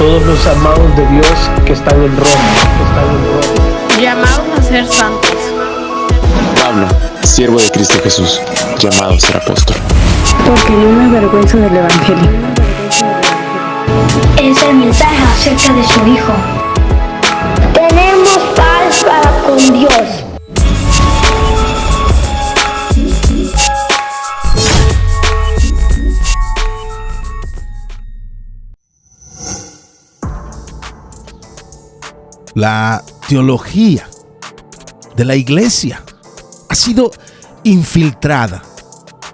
todos los amados de Dios que están en Roma, llamados a ser santos. Pablo, siervo de Cristo Jesús, llamado a ser apóstol. Porque no me avergüenzo del Evangelio. Es el mensaje acerca de su Hijo. Tenemos paz para con Dios. La teología de la iglesia ha sido infiltrada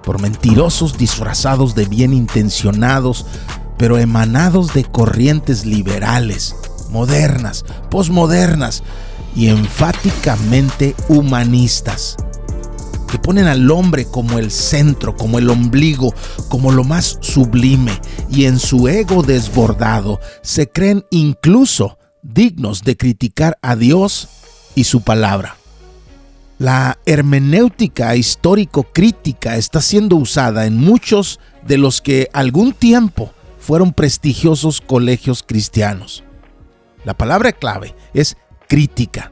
por mentirosos disfrazados de bien intencionados, pero emanados de corrientes liberales, modernas, posmodernas y enfáticamente humanistas, que ponen al hombre como el centro, como el ombligo, como lo más sublime, y en su ego desbordado se creen incluso dignos de criticar a Dios y su palabra. La hermenéutica histórico-crítica está siendo usada en muchos de los que algún tiempo fueron prestigiosos colegios cristianos. La palabra clave es crítica,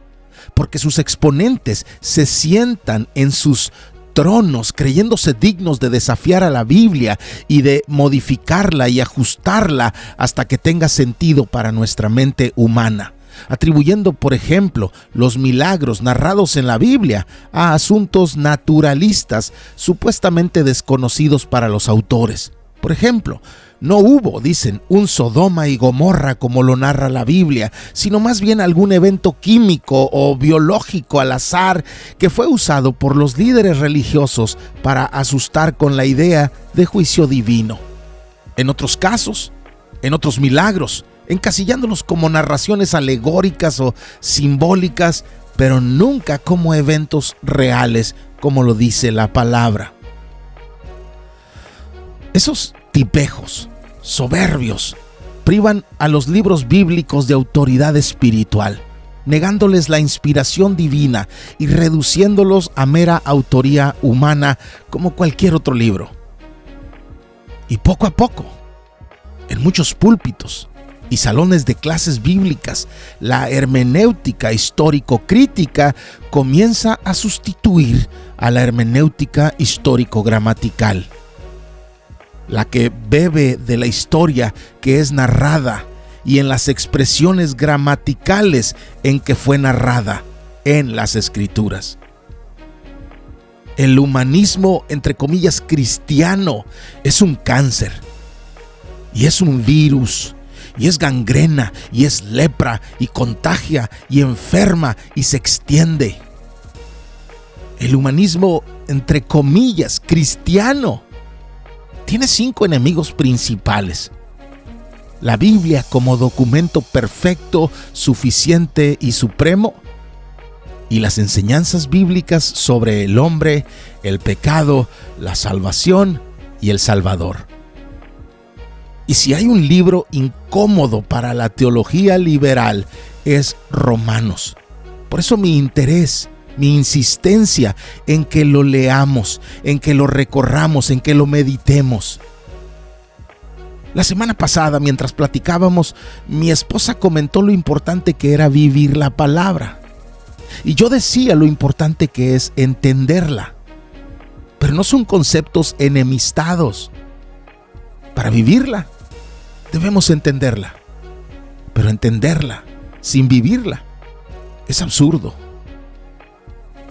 porque sus exponentes se sientan en sus tronos creyéndose dignos de desafiar a la Biblia y de modificarla y ajustarla hasta que tenga sentido para nuestra mente humana, atribuyendo, por ejemplo, los milagros narrados en la Biblia a asuntos naturalistas supuestamente desconocidos para los autores. Por ejemplo, no hubo, dicen, un Sodoma y Gomorra como lo narra la Biblia, sino más bien algún evento químico o biológico al azar que fue usado por los líderes religiosos para asustar con la idea de juicio divino. En otros casos, en otros milagros, encasillándolos como narraciones alegóricas o simbólicas, pero nunca como eventos reales, como lo dice la palabra. Esos tipejos soberbios privan a los libros bíblicos de autoridad espiritual, negándoles la inspiración divina y reduciéndolos a mera autoría humana como cualquier otro libro. Y poco a poco, en muchos púlpitos y salones de clases bíblicas, la hermenéutica histórico-crítica comienza a sustituir a la hermenéutica histórico-gramatical, la que bebe de la historia que es narrada y en las expresiones gramaticales en que fue narrada en las Escrituras. El humanismo, entre comillas, cristiano, es un cáncer, y es un virus, y es gangrena, y es lepra, y contagia, y enferma, y se extiende. El humanismo, entre comillas, cristiano, tiene 5 enemigos principales: la Biblia como documento perfecto, suficiente y supremo, y las enseñanzas bíblicas sobre el hombre, el pecado, la salvación y el Salvador. Y si hay un libro incómodo para la teología liberal, es Romanos. Por eso mi interés, mi insistencia en que lo leamos, en que lo recorramos, en que lo meditemos. La semana pasada, mientras platicábamos, mi esposa comentó lo importante que era vivir la palabra. Y yo decía lo importante que es entenderla. Pero no son conceptos enemistados. Para vivirla, debemos entenderla. Pero entenderla sin vivirla es absurdo.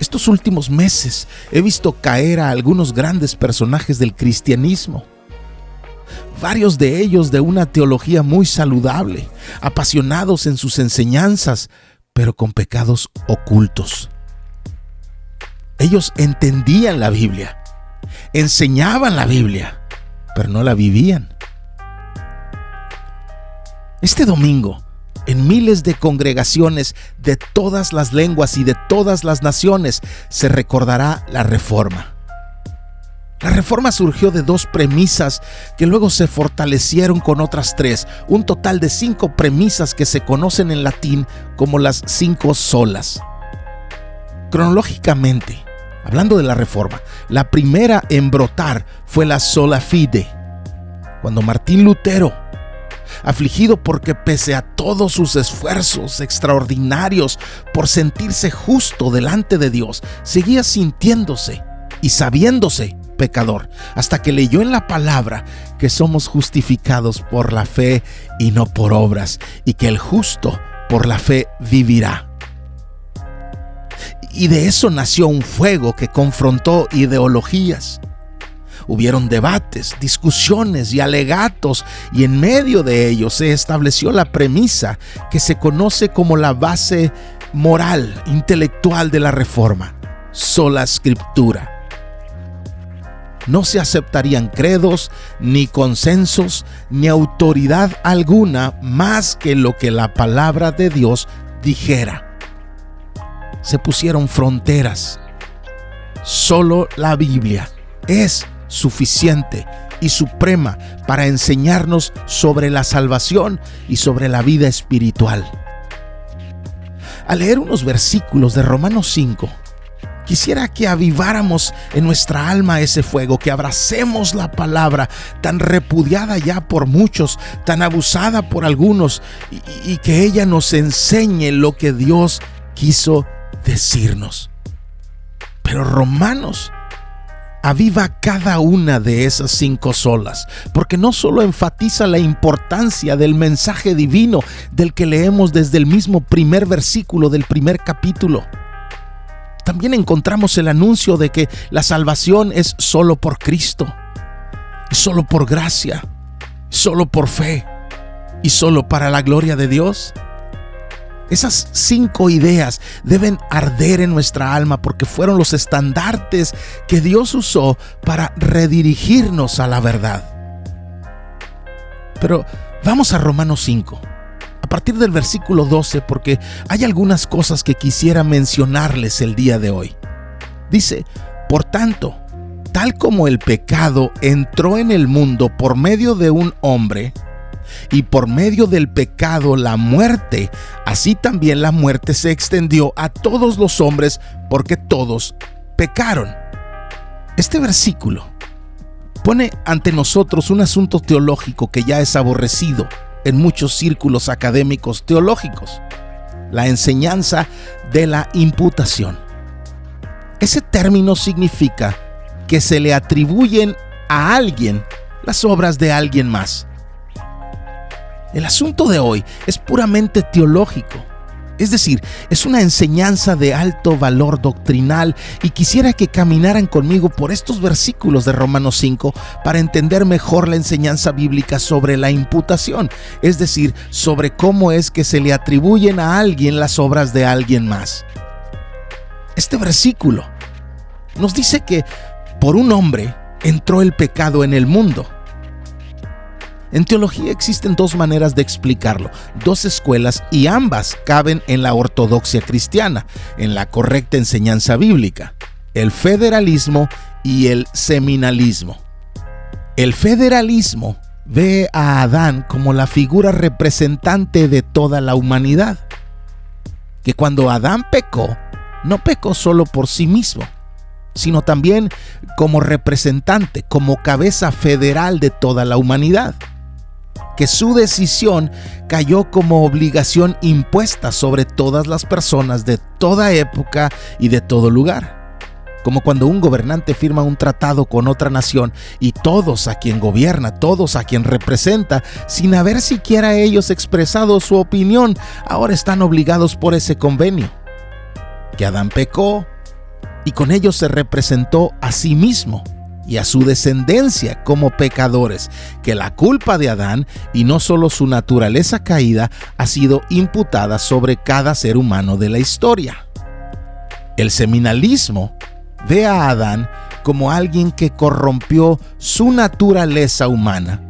Estos últimos meses he visto caer a algunos grandes personajes del cristianismo. Varios de ellos de una teología muy saludable, apasionados en sus enseñanzas, pero con pecados ocultos. Ellos entendían la Biblia, enseñaban la Biblia, pero no la vivían. Este domingo, en miles de congregaciones de todas las lenguas y de todas las naciones, se recordará la Reforma. La Reforma surgió de 2 premisas que luego se fortalecieron con otras 3, un total de 5 premisas que se conocen en latín como las 5 solas. Cronológicamente, hablando de la Reforma, la primera en brotar fue la sola fide, cuando Martín Lutero, afligido porque pese a todos sus esfuerzos extraordinarios por sentirse justo delante de Dios, seguía sintiéndose y sabiéndose pecador, hasta que leyó en la palabra que somos justificados por la fe y no por obras, y que el justo por la fe vivirá. Y de eso nació un fuego que confrontó ideologías. Hubieron debates, discusiones y alegatos, y en medio de ellos se estableció la premisa que se conoce como la base moral, intelectual de la Reforma: sola Escritura. No se aceptarían credos, ni consensos, ni autoridad alguna más que lo que la palabra de Dios dijera. Se pusieron fronteras. Solo la Biblia es suficiente y suprema para enseñarnos sobre la salvación y sobre la vida espiritual. Al leer unos versículos de Romanos 5, quisiera que aviváramos en nuestra alma ese fuego, que abracemos la palabra tan repudiada ya por muchos, tan abusada por algunos, y que ella nos enseñe lo que Dios quiso decirnos. Pero Romanos aviva cada una de esas 5 solas, porque no solo enfatiza la importancia del mensaje divino del que leemos desde el mismo primer versículo del primer capítulo. También encontramos el anuncio de que la salvación es solo por Cristo, solo por gracia, solo por fe y solo para la gloria de Dios. Esas 5 ideas deben arder en nuestra alma, porque fueron los estandartes que Dios usó para redirigirnos a la verdad. Pero vamos a Romanos 5. A partir del versículo 12, porque hay algunas cosas que quisiera mencionarles el día de hoy. Dice: por tanto, tal como el pecado entró en el mundo por medio de un hombre, y por medio del pecado la muerte, así también la muerte se extendió a todos los hombres, porque todos pecaron. Este versículo pone ante nosotros un asunto teológico que ya es aborrecido en muchos círculos académicos teológicos: la enseñanza de la imputación. Ese término significa que se le atribuyen a alguien las obras de alguien más. El asunto de hoy es puramente teológico, es decir, es una enseñanza de alto valor doctrinal, y quisiera que caminaran conmigo por estos versículos de Romanos 5 para entender mejor la enseñanza bíblica sobre la imputación, es decir, sobre cómo es que se le atribuyen a alguien las obras de alguien más. Este versículo nos dice que por un hombre entró el pecado en el mundo. En teología existen 2 maneras de explicarlo, 2 escuelas, y ambas caben en la ortodoxia cristiana, en la correcta enseñanza bíblica: el federalismo y el seminalismo. El federalismo ve a Adán como la figura representante de toda la humanidad, que cuando Adán pecó, no pecó solo por sí mismo, sino también como representante, como cabeza federal de toda la humanidad, que su decisión cayó como obligación impuesta sobre todas las personas de toda época y de todo lugar. Como cuando un gobernante firma un tratado con otra nación, y todos a quien gobierna, todos a quien representa, sin haber siquiera ellos expresado su opinión, ahora están obligados por ese convenio. Que Adán pecó, y con ello se representó a sí mismo y a su descendencia como pecadores, que la culpa de Adán, y no solo su naturaleza caída, ha sido imputada sobre cada ser humano de la historia. El seminalismo ve a Adán como alguien que corrompió su naturaleza humana,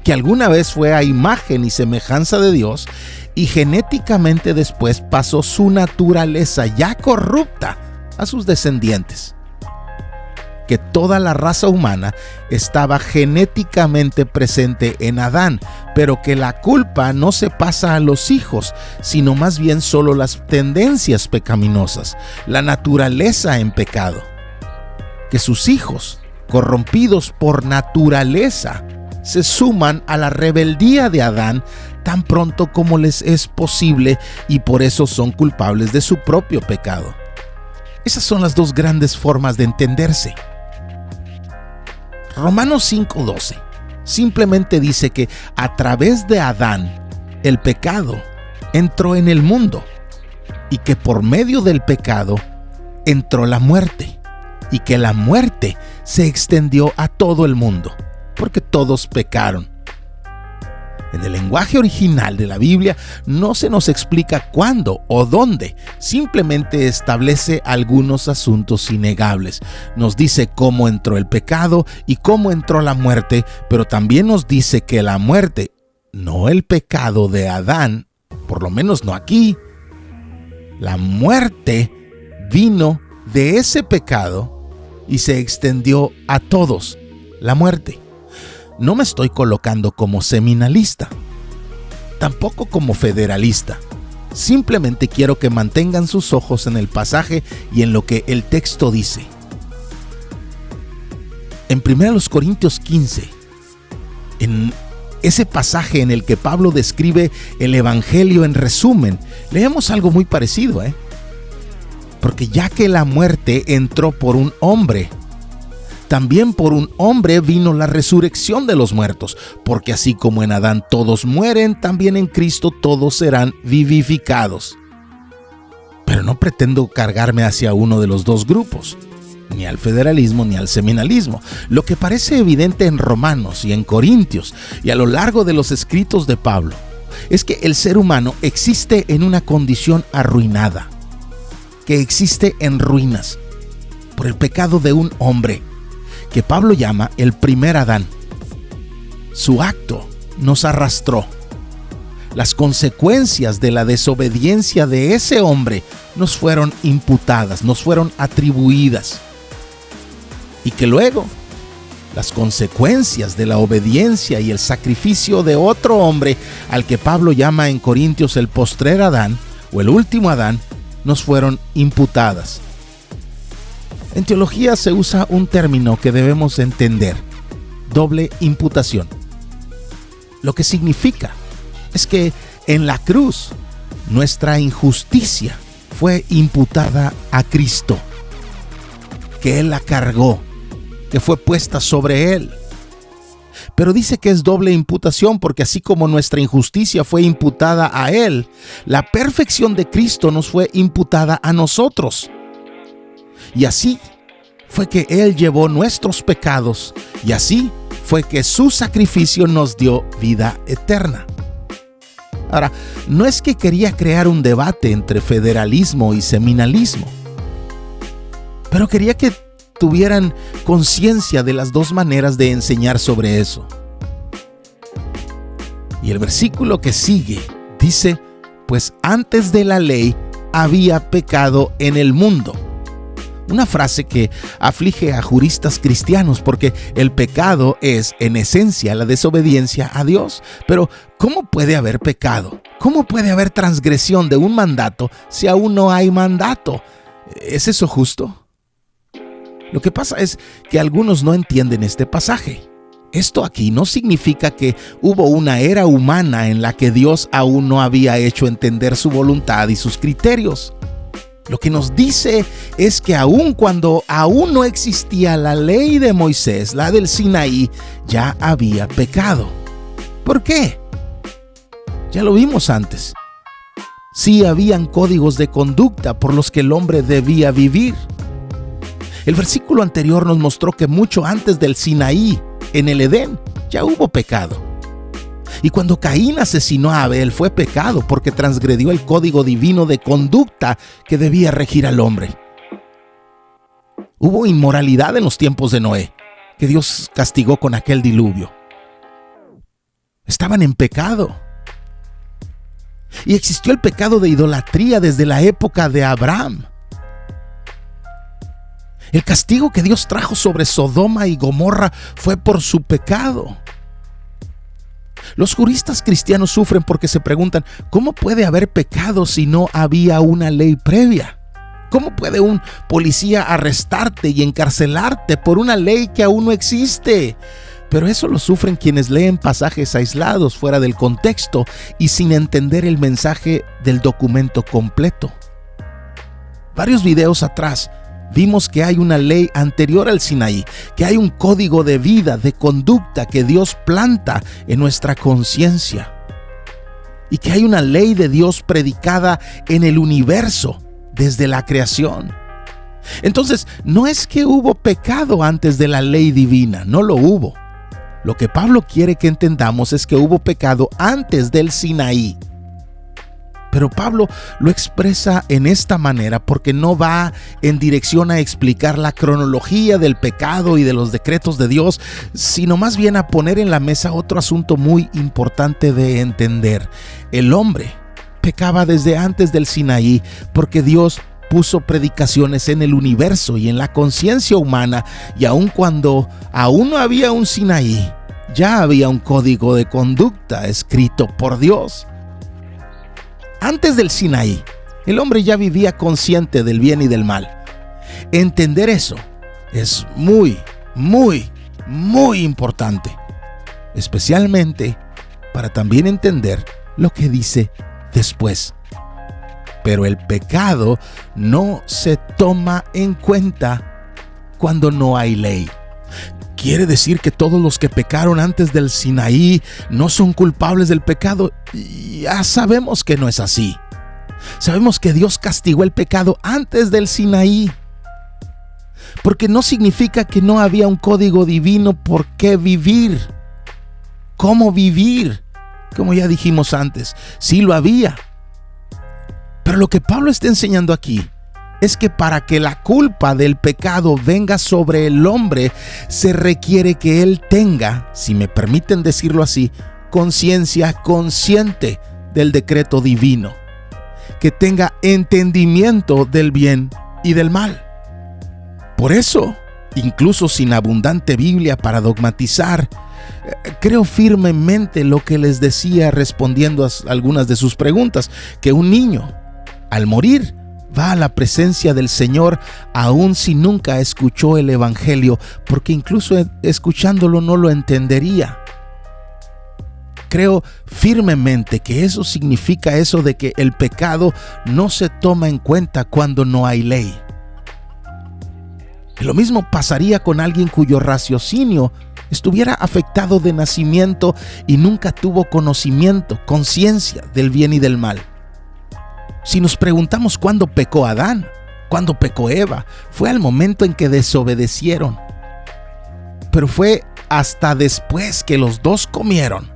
que alguna vez fue a imagen y semejanza de Dios, y genéticamente después pasó su naturaleza ya corrupta a sus descendientes. Que toda la raza humana estaba genéticamente presente en Adán, pero que la culpa no se pasa a los hijos, sino más bien solo las tendencias pecaminosas, la naturaleza en pecado. Que sus hijos, corrompidos por naturaleza, se suman a la rebeldía de Adán tan pronto como les es posible y por eso son culpables de su propio pecado. Esas son las dos grandes formas de entenderse. Romanos 5:12 simplemente dice que a través de Adán el pecado entró en el mundo y que por medio del pecado entró la muerte y que la muerte se extendió a todo el mundo porque todos pecaron. En el lenguaje original de la Biblia no se nos explica cuándo o dónde, simplemente establece algunos asuntos innegables. Nos dice cómo entró el pecado y cómo entró la muerte, pero también nos dice que la muerte, no el pecado de Adán, por lo menos no aquí, la muerte vino de ese pecado y se extendió a todos, la muerte. No me estoy colocando como seminalista, tampoco como federalista. Simplemente quiero que mantengan sus ojos en el pasaje y en lo que el texto dice. En 1 Corintios 15, en ese pasaje en el que Pablo describe el evangelio en resumen, leemos algo muy parecido, porque ya que la muerte entró por un hombre, también por un hombre vino la resurrección de los muertos, porque así como en Adán todos mueren, también en Cristo todos serán vivificados. Pero no pretendo cargarme hacia uno de los dos grupos, ni al federalismo ni al seminalismo. Lo que parece evidente en Romanos y en Corintios y a lo largo de los escritos de Pablo es que el ser humano existe en una condición arruinada, que existe en ruinas por el pecado de un hombre que Pablo llama el primer Adán. Su acto nos arrastró. Las consecuencias de la desobediencia de ese hombre nos fueron imputadas, nos fueron atribuidas. Y que luego, las consecuencias de la obediencia y el sacrificio de otro hombre, al que Pablo llama en Corintios el postrer Adán, o el último Adán, nos fueron imputadas. En teología se usa un término que debemos entender: doble imputación. Lo que significa es que en la cruz nuestra injusticia fue imputada a Cristo, que Él la cargó, que fue puesta sobre Él. Pero dice que es doble imputación porque así como nuestra injusticia fue imputada a Él, la perfección de Cristo nos fue imputada a nosotros. Y así fue que Él llevó nuestros pecados y así fue que su sacrificio nos dio vida eterna. Ahora, no es que quería crear un debate entre federalismo y seminalismo, pero quería que tuvieran conciencia de las dos maneras de enseñar sobre eso. Y el versículo que sigue dice: pues antes de la ley había pecado en el mundo. Una frase que aflige a juristas cristianos porque el pecado es en esencia la desobediencia a Dios. Pero ¿cómo puede haber pecado? ¿Cómo puede haber transgresión de un mandato si aún no hay mandato? ¿Es eso justo? Lo que pasa es que algunos no entienden este pasaje. Esto aquí no significa que hubo una era humana en la que Dios aún no había hecho entender su voluntad y sus criterios. Lo que nos dice es que aun cuando aún no existía la ley de Moisés, la del Sinaí, ya había pecado. ¿Por qué? Ya lo vimos antes. Sí habían códigos de conducta por los que el hombre debía vivir. El versículo anterior nos mostró que mucho antes del Sinaí, en el Edén, ya hubo pecado. Y cuando Caín asesinó a Abel fue pecado porque transgredió el código divino de conducta que debía regir al hombre. Hubo inmoralidad en los tiempos de Noé, que Dios castigó con aquel diluvio. Estaban en pecado. Y existió el pecado de idolatría desde la época de Abraham. El castigo que Dios trajo sobre Sodoma y Gomorra fue por su pecado. Los juristas cristianos sufren porque se preguntan: ¿cómo puede haber pecado si no había una ley previa? ¿Cómo puede un policía arrestarte y encarcelarte por una ley que aún no existe? Pero eso lo sufren quienes leen pasajes aislados fuera del contexto y sin entender el mensaje del documento completo. Varios videos atrás vimos que hay una ley anterior al Sinaí, que hay un código de vida, de conducta que Dios planta en nuestra conciencia y que hay una ley de Dios predicada en el universo desde la creación. Entonces, no es que hubo pecado antes de la ley divina, no lo hubo. Lo que Pablo quiere que entendamos es que hubo pecado antes del Sinaí. Pero Pablo lo expresa en esta manera porque no va en dirección a explicar la cronología del pecado y de los decretos de Dios, sino más bien a poner en la mesa otro asunto muy importante de entender. El hombre pecaba desde antes del Sinaí porque Dios puso predicaciones en el universo y en la conciencia humana, y aun cuando aún no había un Sinaí, ya había un código de conducta escrito por Dios. Antes del Sinaí, el hombre ya vivía consciente del bien y del mal. Entender eso es muy importante, especialmente para también entender lo que dice después. Pero el pecado no se toma en cuenta cuando no hay ley. ¿Quiere decir que todos los que pecaron antes del Sinaí no son culpables del pecado? Ya sabemos que no es así. Sabemos que Dios castigó el pecado antes del Sinaí, porque no significa que no había un código divino por qué vivir. ¿Cómo vivir? Como ya dijimos antes, sí lo había. Pero lo que Pablo está enseñando aquí es que para que la culpa del pecado venga sobre el hombre, se requiere que él tenga, si me permiten decirlo así, conciencia consciente del decreto divino, que tenga entendimiento del bien y del mal. Por eso, incluso sin abundante Biblia para dogmatizar, creo firmemente lo que les decía respondiendo a algunas de sus preguntas, que un niño, al morir, va a la presencia del Señor aun si nunca escuchó el Evangelio, porque incluso escuchándolo no lo entendería. Creo firmemente que eso significa eso de que el pecado no se toma en cuenta cuando no hay ley. Lo mismo pasaría con alguien cuyo raciocinio estuviera afectado de nacimiento y nunca tuvo conocimiento, conciencia del bien y del mal. Si nos preguntamos cuándo pecó Adán, cuándo pecó Eva, fue al momento en que desobedecieron. Pero fue hasta después que los dos comieron,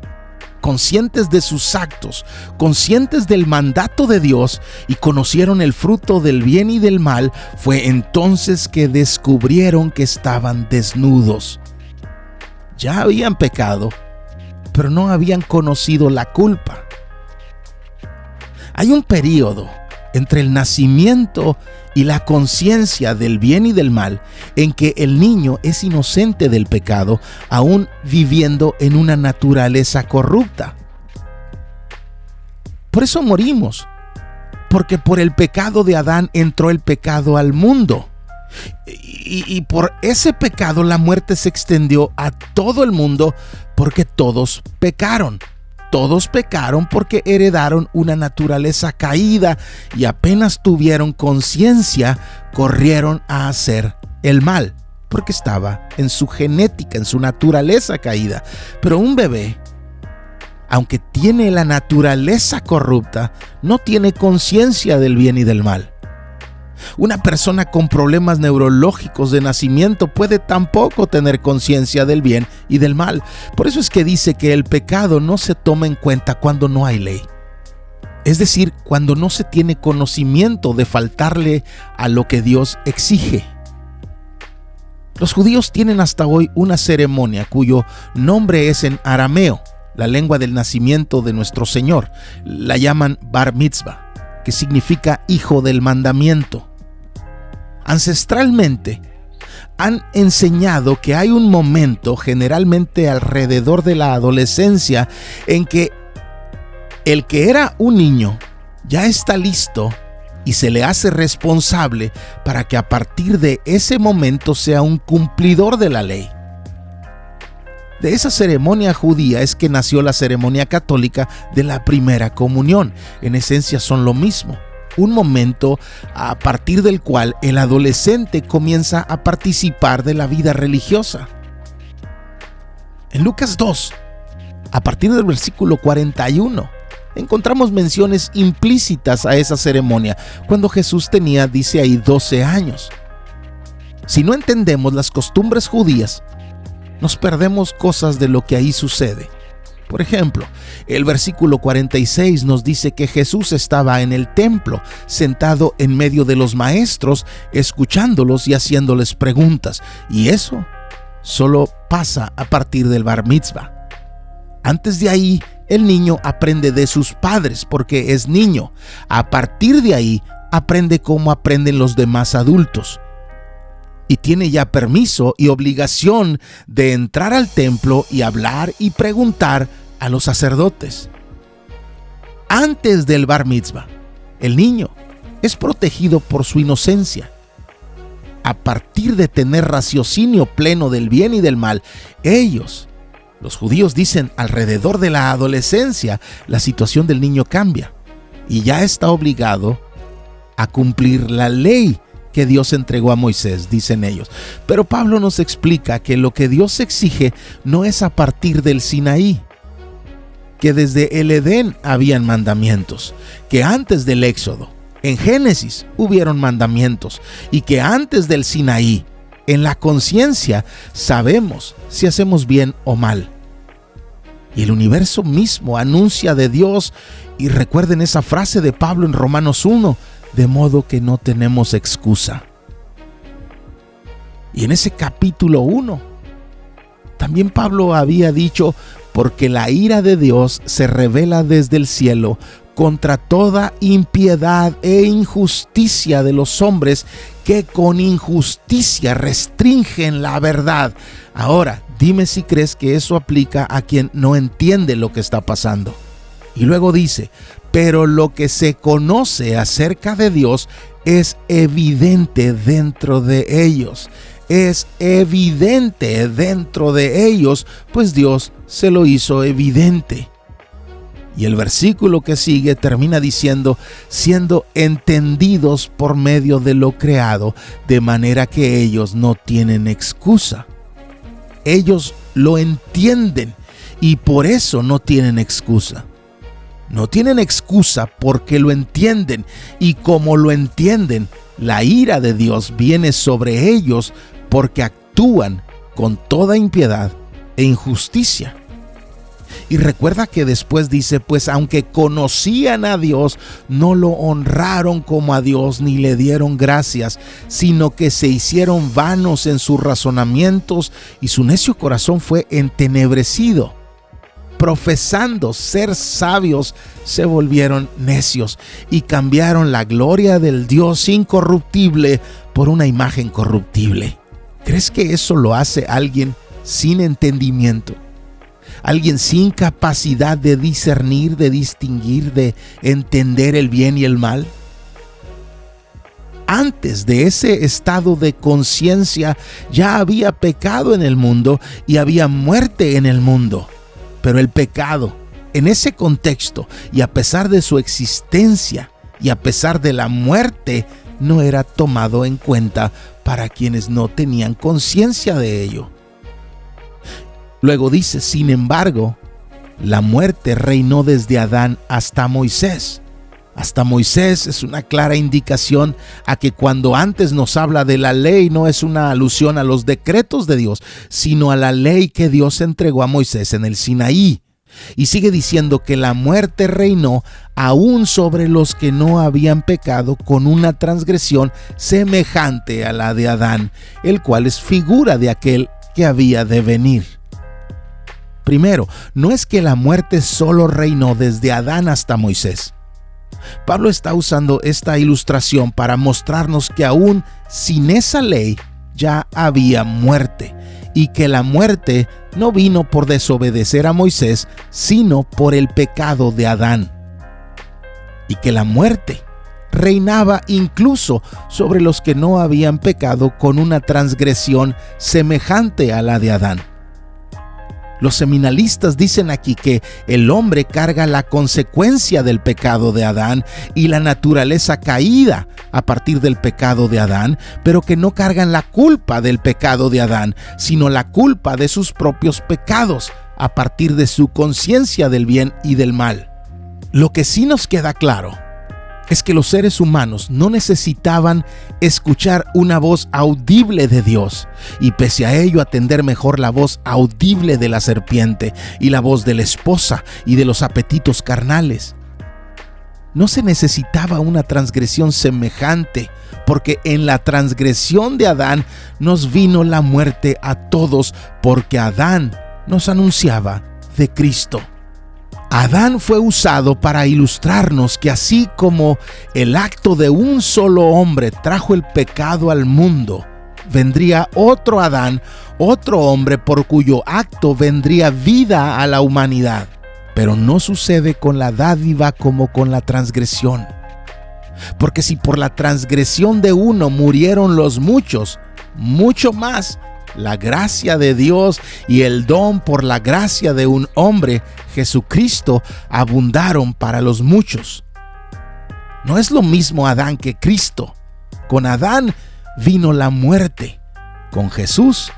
conscientes de sus actos, conscientes del mandato de Dios y conocieron el fruto del bien y del mal, fue entonces que descubrieron que estaban desnudos. Ya habían pecado, pero no habían conocido la culpa. Hay un periodo entre el nacimiento y la conciencia del bien y del mal en que el niño es inocente del pecado, aún viviendo en una naturaleza corrupta. Por eso morimos, porque por el pecado de Adán entró el pecado al mundo. Y por ese pecado la muerte se extendió a todo el mundo, porque todos pecaron. Todos pecaron porque heredaron una naturaleza caída y apenas tuvieron conciencia, corrieron a hacer el mal, porque estaba en su genética, en su naturaleza caída. Pero un bebé, aunque tiene la naturaleza corrupta, no tiene conciencia del bien y del mal. Una persona con problemas neurológicos de nacimiento puede tampoco tener conciencia del bien y del mal. Por eso es que dice que el pecado no se toma en cuenta cuando no hay ley. Es decir, cuando no se tiene conocimiento de faltarle a lo que Dios exige. Los judíos tienen hasta hoy una ceremonia cuyo nombre es en arameo, la lengua del nacimiento de nuestro Señor. La llaman bar mitzvah, que significa hijo del mandamiento. Ancestralmente han enseñado que hay un momento, generalmente alrededor de la adolescencia, en que el que era un niño ya está listo y se le hace responsable para que a partir de ese momento sea un cumplidor de la ley. De esa ceremonia judía es que nació la ceremonia católica de la primera comunión. En esencia son lo mismo. Un momento a partir del cual el adolescente comienza a participar de la vida religiosa. En Lucas 2, a partir del versículo 41, encontramos menciones implícitas a esa ceremonia cuando Jesús tenía, dice ahí, 12 años. Si no entendemos las costumbres judías, nos perdemos cosas de lo que ahí sucede. Por ejemplo, el versículo 46 nos dice que Jesús estaba en el templo, sentado en medio de los maestros, escuchándolos y haciéndoles preguntas. Y eso solo pasa a partir del bar mitzvah. Antes de ahí, el niño aprende de sus padres porque es niño. A partir de ahí, aprende cómo aprenden los demás adultos. Y tiene ya permiso y obligación de entrar al templo y hablar y preguntar a los sacerdotes. Antes del bar mitzvah, el niño es protegido por su inocencia. A partir de tener raciocinio pleno del bien y del mal, los judíos dicen, alrededor de la adolescencia, la situación del niño cambia y ya está obligado a cumplir la ley que Dios entregó a Moisés, dicen ellos. Pero Pablo nos explica que lo que Dios exige no es a partir del Sinaí, que desde el Edén habían mandamientos, que antes del Éxodo, en Génesis, hubieron mandamientos, y que antes del Sinaí, en la conciencia, sabemos si hacemos bien o mal. Y el universo mismo anuncia de Dios, y recuerden esa frase de Pablo en Romanos 1, de modo que no tenemos excusa. Y en ese capítulo 1, también Pablo había dicho, porque la ira de Dios se revela desde el cielo contra toda impiedad e injusticia de los hombres que con injusticia restringen la verdad. Ahora, dime si crees que eso aplica a quien no entiende lo que está pasando. Y luego dice, pero lo que se conoce acerca de Dios es evidente dentro de ellos. Es evidente dentro de ellos, pues Dios se lo hizo evidente. Y el versículo que sigue termina diciendo, siendo entendidos por medio de lo creado, de manera que ellos no tienen excusa. Ellos lo entienden y por eso no tienen excusa. No tienen excusa porque lo entienden, y como lo entienden, la ira de Dios viene sobre ellos porque actúan con toda impiedad e injusticia. Y recuerda que después dice, pues aunque conocían a Dios, no lo honraron como a Dios ni le dieron gracias, sino que se hicieron vanos en sus razonamientos y su necio corazón fue entenebrecido. Profesando ser sabios, se volvieron necios y cambiaron la gloria del Dios incorruptible por una imagen corruptible. ¿Crees que eso lo hace alguien sin entendimiento? Alguien sin capacidad de discernir, de distinguir, de entender el bien y el mal. Antes de ese estado de conciencia ya había pecado en el mundo y había muerte en el mundo. Pero el pecado, en ese contexto y a pesar de su existencia y a pesar de la muerte, no era tomado en cuenta para quienes no tenían conciencia de ello. Luego dice, sin embargo, la muerte reinó desde Adán hasta Moisés. Hasta Moisés es una clara indicación a que cuando antes nos habla de la ley no es una alusión a los decretos de Dios, sino a la ley que Dios entregó a Moisés en el Sinaí. Y sigue diciendo que la muerte reinó aún sobre los que no habían pecado con una transgresión semejante a la de Adán, el cual es figura de aquel que había de venir. Primero, no es que la muerte solo reinó desde Adán hasta Moisés. Pablo está usando esta ilustración para mostrarnos que aún sin esa ley ya había muerte, y que la muerte no vino por desobedecer a Moisés, sino por el pecado de Adán. Y que la muerte reinaba incluso sobre los que no habían pecado con una transgresión semejante a la de Adán. Los seminalistas dicen aquí que el hombre carga la consecuencia del pecado de Adán y la naturaleza caída a partir del pecado de Adán, pero que no cargan la culpa del pecado de Adán, sino la culpa de sus propios pecados a partir de su conciencia del bien y del mal. Lo que sí nos queda claro es que los seres humanos no necesitaban escuchar una voz audible de Dios, y pese a ello atender mejor la voz audible de la serpiente y la voz de la esposa y de los apetitos carnales. No se necesitaba una transgresión semejante, porque en la transgresión de Adán nos vino la muerte a todos, porque Adán nos anunciaba de Cristo. Adán fue usado para ilustrarnos que así como el acto de un solo hombre trajo el pecado al mundo, vendría otro Adán, otro hombre por cuyo acto vendría vida a la humanidad. Pero no sucede con la dádiva como con la transgresión. Porque si por la transgresión de uno murieron los muchos, mucho más la gracia de Dios y el don por la gracia de un hombre, Jesucristo, abundaron para los muchos. No es lo mismo Adán que Cristo. Con Adán vino la muerte. Con Jesús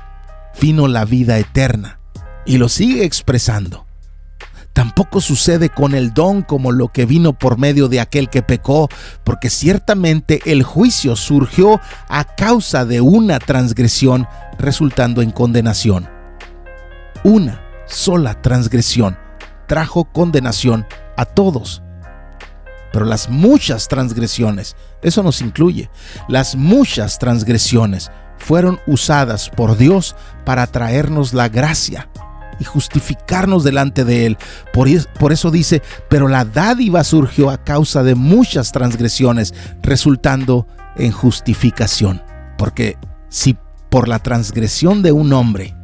vino la vida eterna. Y lo sigue expresando. Tampoco sucede con el don como lo que vino por medio de aquel que pecó, porque ciertamente el juicio surgió a causa de una transgresión, resultando en condenación. Una sola transgresión trajo condenación a todos. Pero las muchas transgresiones, eso nos incluye, las muchas transgresiones fueron usadas por Dios para traernos la gracia y justificarnos delante de Él. Por eso dice, pero la dádiva surgió a causa de muchas transgresiones, resultando en justificación. Porque si por la transgresión de un hombre,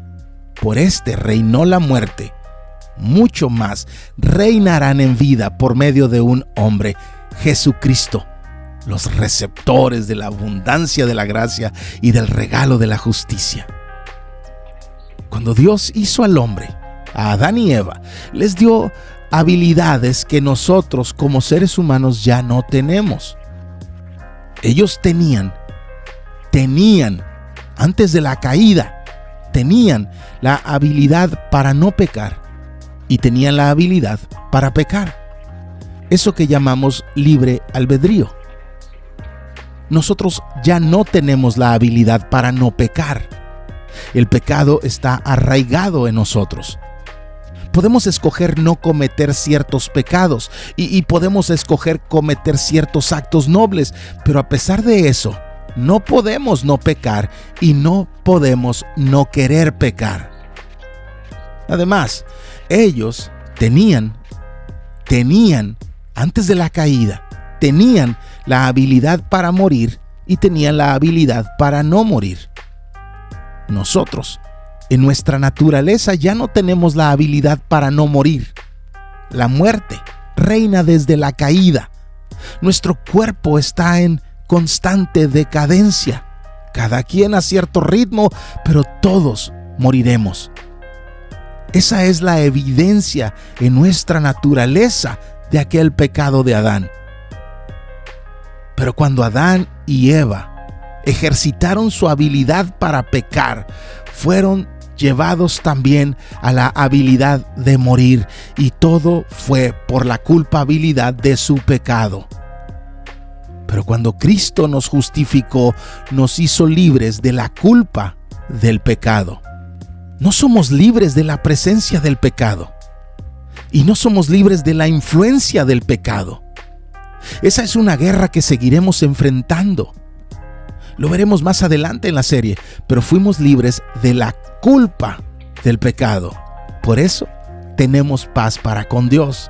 por este reinó la muerte, mucho más reinarán en vida por medio de un hombre, Jesucristo, los receptores de la abundancia de la gracia y del regalo de la justicia. Cuando Dios hizo al hombre, a Adán y Eva, les dio habilidades que nosotros como seres humanos ya no tenemos. Ellos tenían, antes de la caída, tenían la habilidad para no pecar y tenían la habilidad para pecar. Eso que llamamos libre albedrío. Nosotros ya no tenemos la habilidad para no pecar. El pecado está arraigado en nosotros. Podemos escoger no cometer ciertos pecados y podemos escoger cometer ciertos actos nobles, pero a pesar de eso, no podemos no pecar y no podemos no querer pecar. Además, ellos tenían, antes de la caída, tenían la habilidad para morir y tenían la habilidad para no morir. Nosotros, en nuestra naturaleza, ya no tenemos la habilidad para no morir. La muerte reina desde la caída. Nuestro cuerpo está en constante decadencia. Cada quien a cierto ritmo, pero todos moriremos. Esa es la evidencia en nuestra naturaleza de aquel pecado de Adán. Pero cuando Adán y Eva ejercitaron su habilidad para pecar, fueron llevados también a la habilidad de morir, y todo fue por la culpabilidad de su pecado. Pero cuando Cristo nos justificó, nos hizo libres de la culpa del pecado. No somos libres de la presencia del pecado y no somos libres de la influencia del pecado. Esa es una guerra que seguiremos enfrentando. Lo veremos más adelante en la serie, pero fuimos libres de la culpa del pecado. Por eso tenemos paz para con Dios.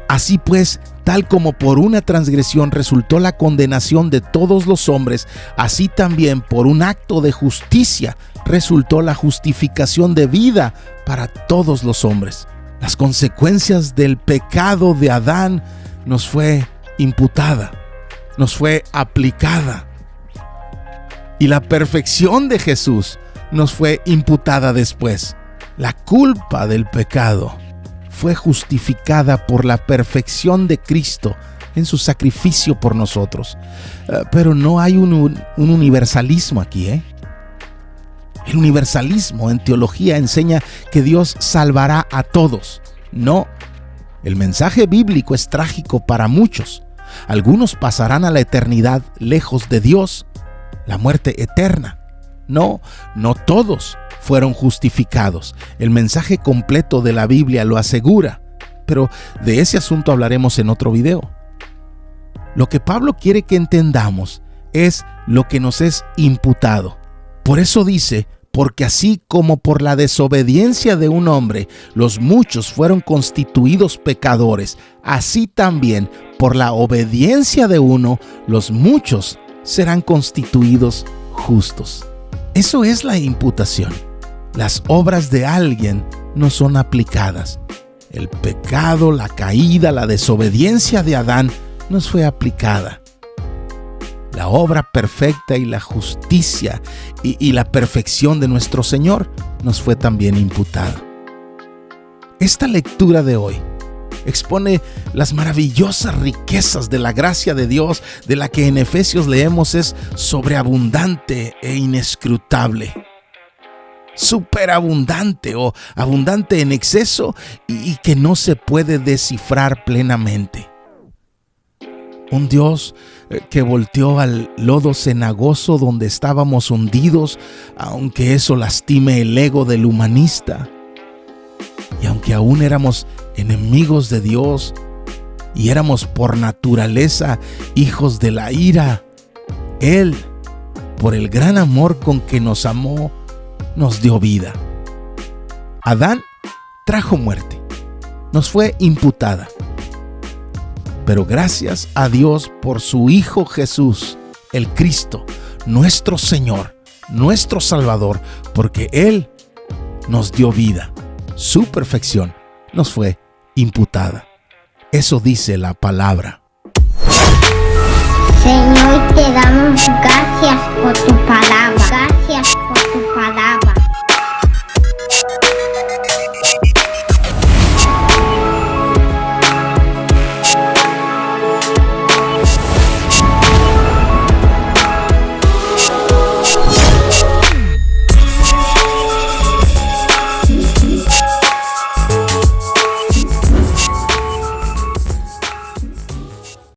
Así pues, tal como por una transgresión resultó la condenación de todos los hombres, así también por un acto de justicia resultó la justificación de vida para todos los hombres. Las consecuencias del pecado de Adán nos fue imputada, nos fue aplicada. Y la perfección de Jesús nos fue imputada después. La culpa del pecado fue justificada por la perfección de Cristo en su sacrificio por nosotros. Pero no hay un universalismo aquí, ¿eh? El universalismo en teología enseña que Dios salvará a todos. No, el mensaje bíblico es trágico para muchos. Algunos pasarán a la eternidad lejos de Dios, la muerte eterna. No todos fueron justificados. El mensaje completo de la Biblia lo asegura, pero de ese asunto hablaremos en otro video. Lo que Pablo quiere que entendamos es lo que nos es imputado. Por eso dice, porque así como por la desobediencia de un hombre los muchos fueron constituidos pecadores, así también por la obediencia de uno los muchos serán constituidos justos. Eso es la imputación. Las obras de alguien no son aplicadas. El pecado, la caída, la desobediencia de Adán nos fue aplicada. La obra perfecta y la justicia y la perfección de nuestro Señor nos fue también imputada. Esta lectura de hoy expone las maravillosas riquezas de la gracia de Dios, de la que en Efesios leemos es sobreabundante e inescrutable. Superabundante o abundante en exceso y que no se puede descifrar plenamente. Un Dios que volteó al lodo cenagoso donde estábamos hundidos, aunque eso lastime el ego del humanista. Y aunque aún éramos enemigos de Dios y éramos por naturaleza hijos de la ira, Él, por el gran amor con que nos amó, nos dio vida. Adán trajo muerte, nos fue imputada. Pero gracias a Dios por su Hijo Jesús, el Cristo, nuestro Señor, nuestro Salvador, porque Él nos dio vida. Su perfección nos fue imputada. Eso dice la palabra. Señor, te damos gracias por tu palabra. Gracias